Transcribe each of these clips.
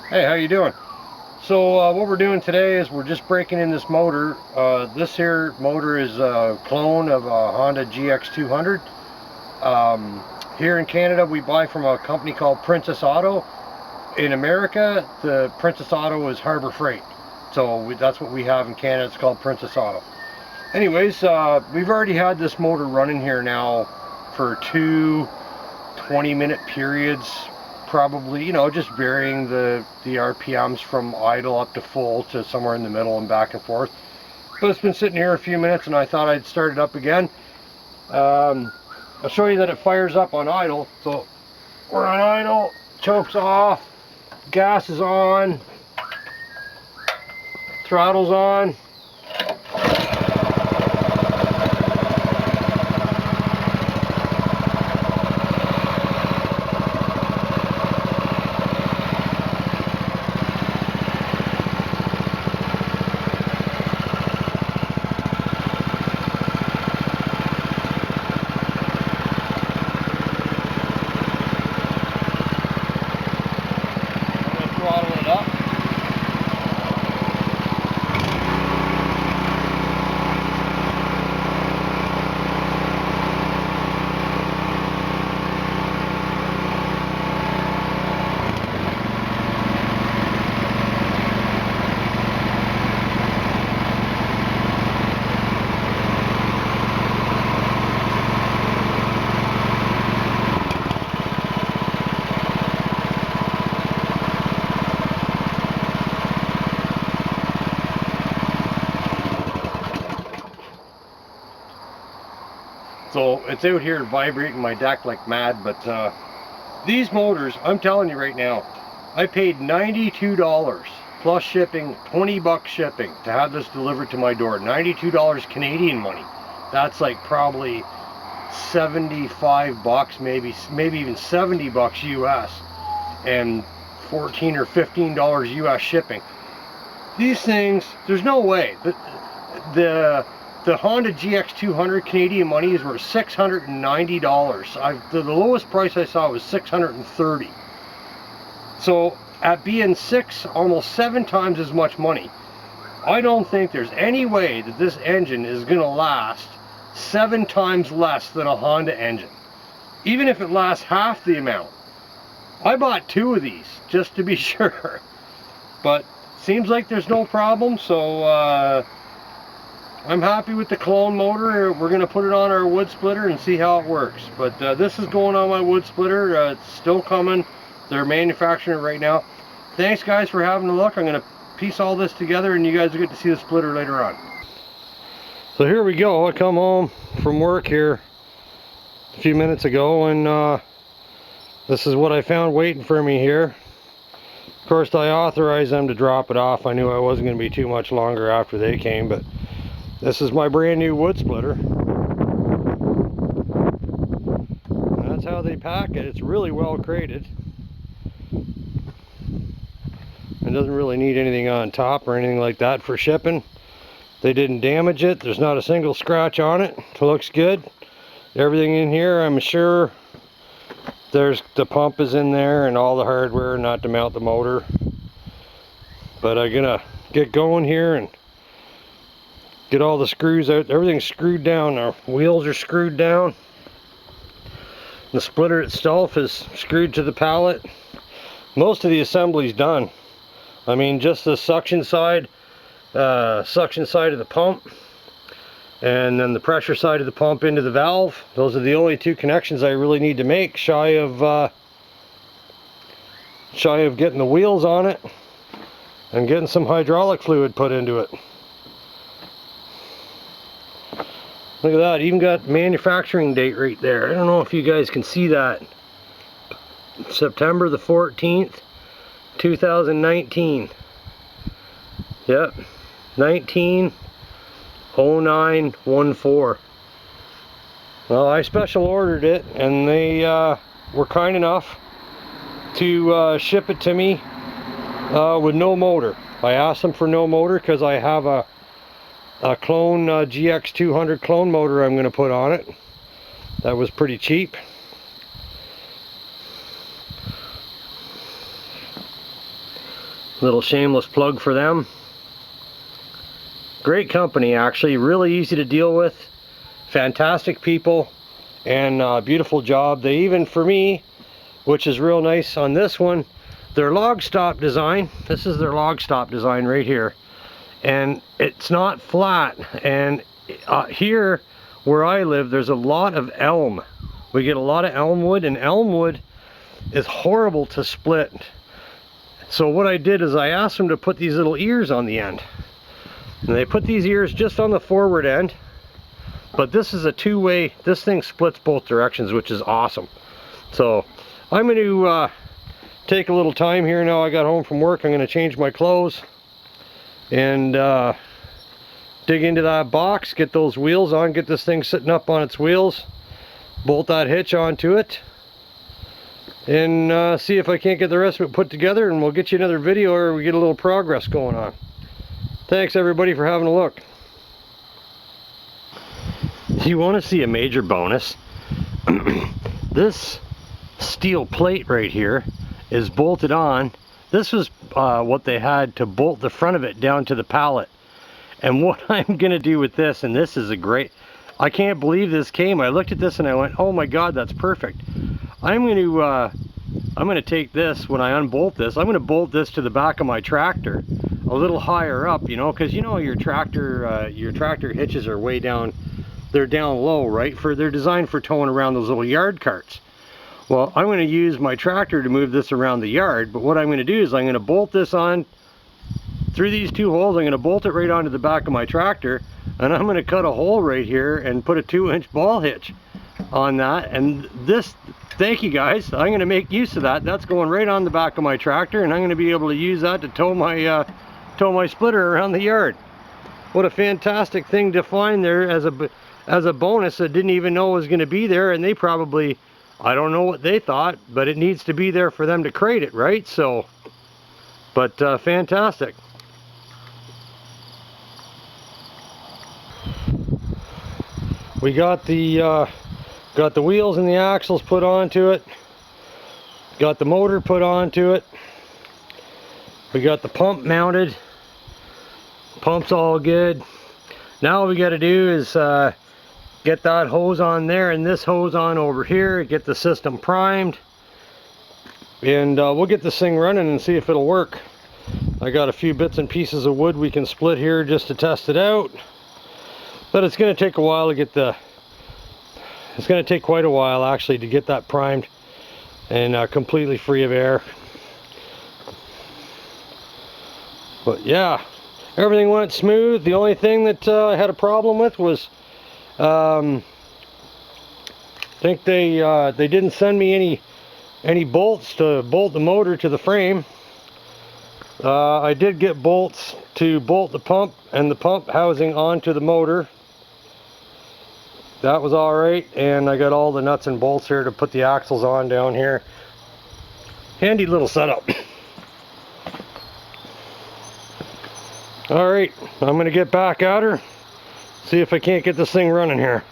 Hey, how you doing? So what we're doing today is we're just breaking in this motor. This here motor is a clone of a Honda GX200. Here in Canada we buy from a company called Princess Auto. In America the Princess Auto is Harbor Freight. So that's what we have in Canada. It's called Princess Auto. Anyways, we've already had this motor running here now for two 20-minute periods, probably, just varying the RPMs from idle up to full to somewhere in the middle and back and forth. But it's been sitting here a few minutes and I thought I'd start it up again. I'll show you that it fires up on idle. So we're on idle, choke's off, gas is on, throttle's on. Throttle it up. So it's out here vibrating my deck like mad, but these motors, I'm telling you right now, I paid $92 plus shipping, 20 bucks shipping to have this delivered to my door. $92 Canadian money. That's like probably 75 bucks, maybe even 70 bucks US, and 14 or 15 dollars US shipping. These things, there's no way. The Honda GX200 Canadian money is worth $690. The lowest price I saw was $630. So at being almost seven times as much money, I don't think there's any way that this engine is going to last 7 times less than a Honda engine. Even if it lasts half the amount. I bought 2 of these just to be sure. But seems like there's no problem, so I'm happy with the clone motor. We're going to put it on our wood splitter and see how it works. But this is going on my wood splitter. It's still coming. They're manufacturing it right now. Thanks guys for having a look. I'm going to piece all this together and you guys will get to see the splitter later on. So here we go. I come home from work here a few minutes ago and this is what I found waiting for me here. Of course I authorized them to drop it off. I knew I wasn't going to be too much longer after they came, but this is my brand new wood splitter. And that's how they pack it. It's really well crated. It doesn't really need anything on top or anything like that for shipping. They didn't damage it. There's not a single scratch on it. It looks good. Everything in here, I'm sure the pump is in there and all the hardware, not to mount the motor. But I'm gonna get going here and get all the screws out. Everything's screwed down. Our wheels are screwed down. The splitter itself is screwed to the pallet. Most of the assembly's done. I mean, just the suction side of the pump, and then the pressure side of the pump into the valve. Those are the only 2 connections I really need to make, shy of getting the wheels on it and getting some hydraulic fluid put into it. Look at that, even got manufacturing date right there. I don't know if you guys can see that. September the 14th, 2019. Yep, 190914. Well, I special ordered it and they were kind enough to ship it to me with no motor. I asked them for no motor because I have a clone GX200 clone motor I'm going to put on it. That was pretty cheap. Little shameless plug for them. Great company, actually, really easy to deal with, fantastic people, and beautiful job. They even, for me, which is real nice on this one, their log stop design, this is their log stop design right here, and it's not flat. And here where I live, there's a lot of elm. We get a lot of elm wood, and elm wood is horrible to split. So what I did is I asked them to put these little ears on the end. And they put these ears just on the forward end, but this is a two-way, this thing splits both directions, which is awesome. So I'm going to take a little time here now. I got home from work. I'm going to change my clothes and dig into that box, get those wheels on, get this thing sitting up on its wheels, bolt that hitch onto it, and see if I can't get the rest of it put together, and we'll get you another video or we get a little progress going on. Thanks everybody for having a look. You want to see a major bonus? This steel plate right here is bolted on. This was what they had to bolt the front of it down to the pallet. And what I'm going to do with this, and this is a great, I can't believe this came. I looked at this and I went, oh my god, that's perfect. I'm going to take this, when I unbolt this, I'm going to bolt this to the back of my tractor a little higher up, you know, because you know your tractor hitches are way down, they're down low, right? They're designed for towing around those little yard carts. Well, I'm going to use my tractor to move this around the yard, but what I'm going to do is I'm going to bolt this on through these two holes. I'm going to bolt it right onto the back of my tractor, and I'm going to cut a hole right here and put a 2-inch ball hitch on that. And this, thank you guys, I'm going to make use of that. That's going right on the back of my tractor, and I'm going to be able to use that to tow my splitter around the yard. What a fantastic thing to find there as a bonus that didn't even know was going to be there. And they probably, I don't know what they thought, but it needs to be there for them to crate it, right? So, but fantastic. We got the wheels and the axles put onto it. Got the motor put onto it. We got the pump mounted. Pump's all good. Now all we got to do is get that hose on there and this hose on over here, get the system primed, and we'll get this thing running and see if it'll work. I got a few bits and pieces of wood we can split here just to test it out, but it's going to take a while to get it's going to take quite a while actually to get that primed and completely free of air. But yeah, everything went smooth. The only thing that I had a problem with was I think they didn't send me any bolts to bolt the motor to the frame. I did get bolts to bolt the pump and the pump housing onto the motor. That was alright, and I got all the nuts and bolts here to put the axles on down here. Handy little setup. Alright, I'm going to get back at her, see if I can't get this thing running here.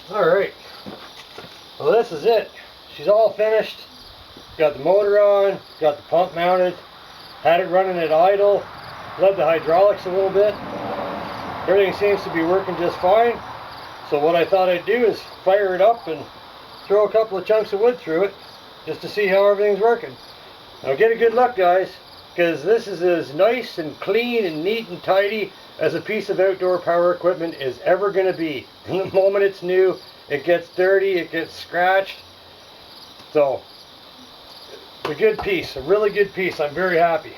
Alright, well this is it. She's all finished. Got the motor on, got the pump mounted, had it running at idle, led the hydraulics a little bit. Everything seems to be working just fine. So what I thought I'd do is fire it up and throw a couple of chunks of wood through it, just to see how everything's working. Now get a good look guys, because this is as nice and clean and neat and tidy as a piece of outdoor power equipment is ever going to be. From the moment it's new, it gets dirty, it gets scratched. So, it's a good piece, a really good piece. I'm very happy.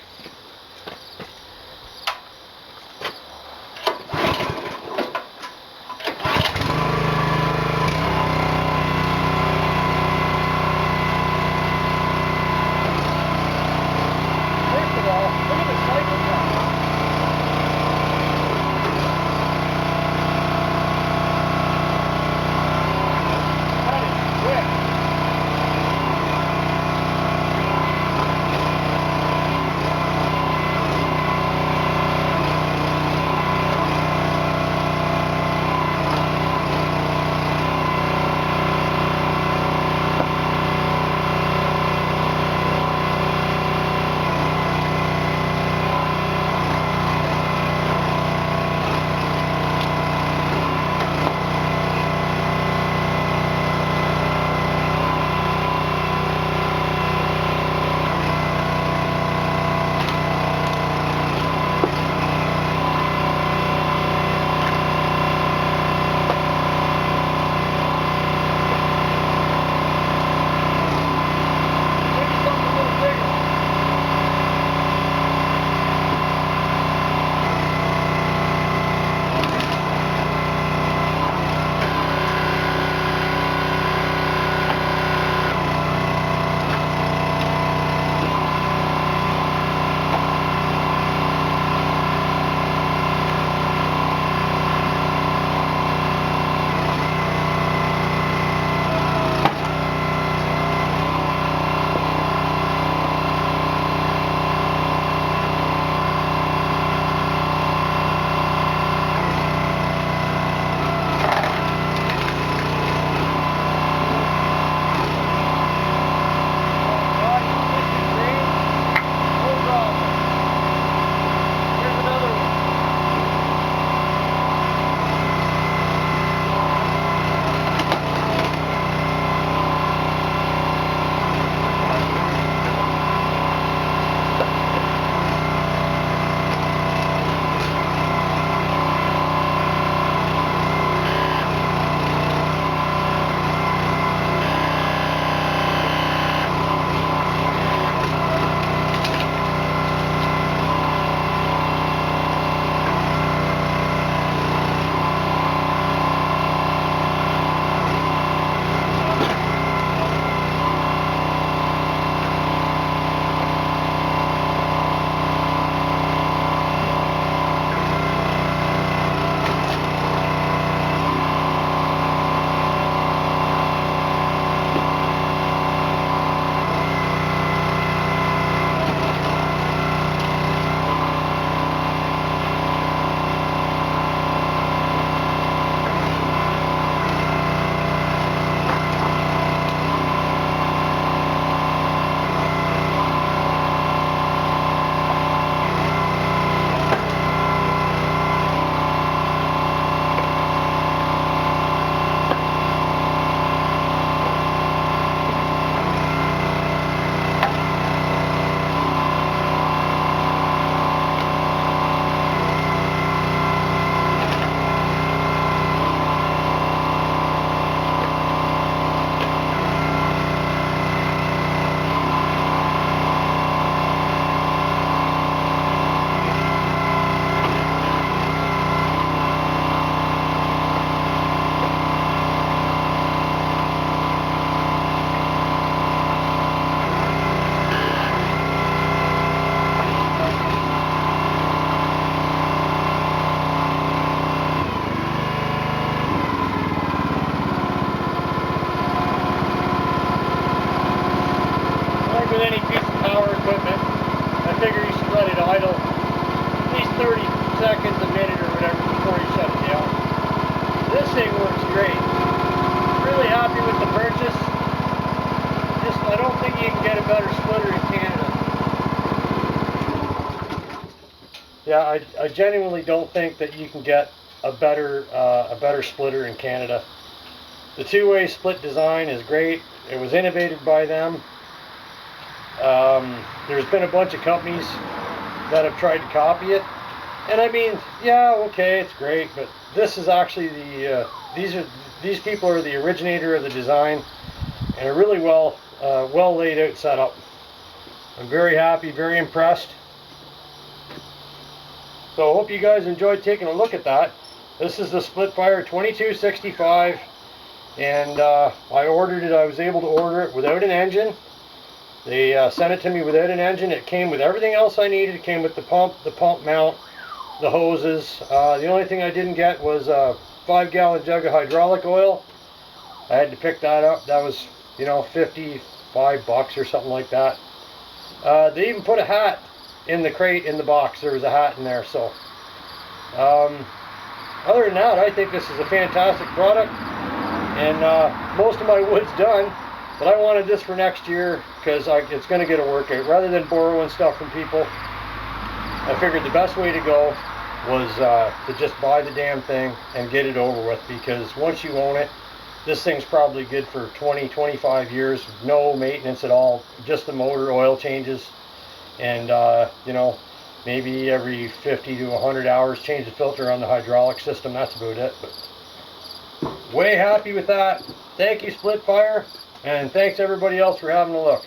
Yeah, I genuinely don't think that you can get a better splitter in Canada. The two-way split design is great. It was innovated by them. There's been a bunch of companies that have tried to copy it, and I mean, yeah, okay, it's great, but this is actually the these people are the originator of the design, and a really well laid out setup. I'm very happy, very impressed. So I hope you guys enjoyed taking a look at that. This is the Splitfire 2265, and I ordered it. I was able to order it without an engine. They sent it to me without an engine. It came with everything else I needed. It came with the pump mount, the hoses. The only thing I didn't get was a 5-gallon jug of hydraulic oil. I had to pick that up. That was, you know, $55 or something like that. They even put a hat in the crate in the box. There was a hat in there. So other than that, I think this is a fantastic product, and most of my wood's done, but I wanted this for next year because it's going to get a workout. Rather than borrowing stuff from people, I figured the best way to go was to just buy the damn thing and get it over with, because once you own it, this thing's probably good for 20-25 years, no maintenance at all, just the motor, oil changes, and you know, maybe every 50 to 100 hours change the filter on the hydraulic system. That's about it. But way happy with that. Thank you, Splitfire, and thanks everybody else for having a look.